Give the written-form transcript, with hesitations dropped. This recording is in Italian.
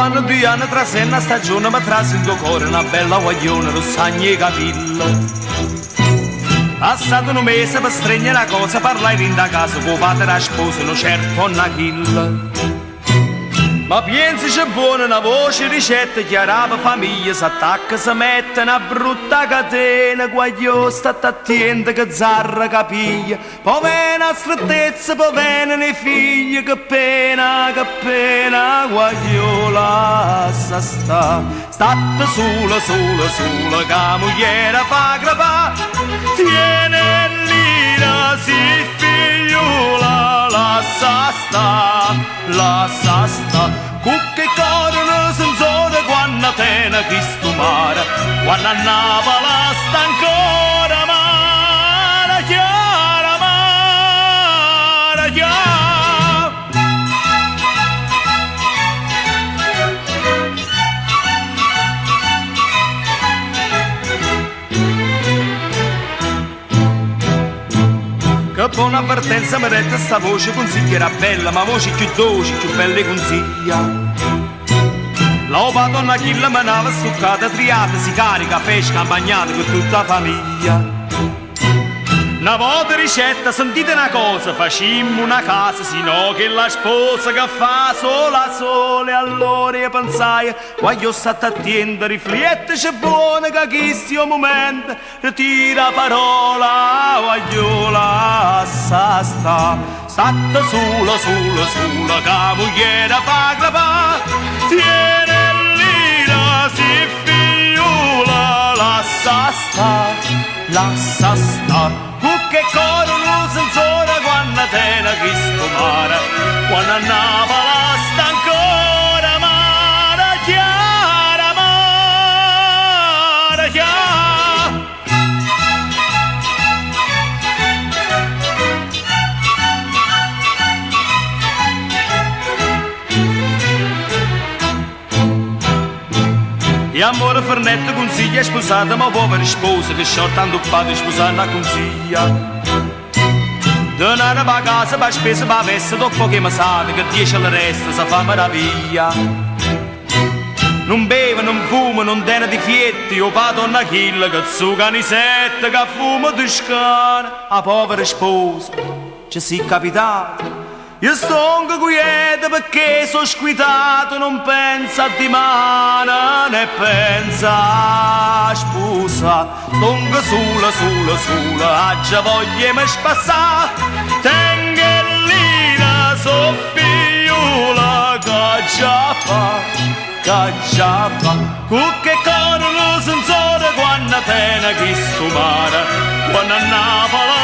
vanno 2 anni tra sé una stagione, ma trasi in tuo cuore una bella guaglione, rossagni e capille. Passato un mese per stregnere una cosa, parlai in da casa, tuo padre la sposa, no certo una kill. Ma pensi c'è buona una voce, ricetta, chiarava famiglia, s'attacca, si mette una brutta catena, guaglio sta attenta che zarra capiglia, poi viene a strettezza, poi viene i figli, che pena, guagliola sta sola, che la moglie fa crepà, tiene l'ira, si figliola, lascia sta, cucche corrono senza quando tena Cristo mare, quando a Napoli sta ancora mare, chiara mare, chiara. Che buona avvertenza mi dette sta voce, consiglia era bella, ma voce più dolce, più belle consiglia. La padonna chilla manava stuccata, triata, si carica, pesca, bagnata con tutta la famiglia. Una volta ricetta, sentite una cosa, facimmo una casa, sino che la sposa che fa sola, allora io pensai, quando state attenta, riflette c'è buona che questo momento, ritira parola, guagliola, sta sola, che la moglie fa crepà, tiene l'ira, si figliola, lascia sta. Che corrono senza quando tena Cristo mare, quando a Napoli sta ancora mare, chiara mare, chiara. E amore Fernetto consiglia sposata, ma povera sposa che shortando padre sposare la consiglia. Donare per casa, per spesa, per veste, dopo che mi sa che 10 al resto si fa meraviglia. Non beve, non fuma, non tiene di fietti, o padonna chilla che zucca nisette, che fuma toscana. A povera sposa ci si capitato. Io sto anche quieta perché sono squitato, non pensa a dimana né pensa a sposa. Sto anche sola, a già voglia mi spassare. Tengo l'ira, so figliola, che già fa. Che corrono senza quando tena Cristo mare, quando a Napoli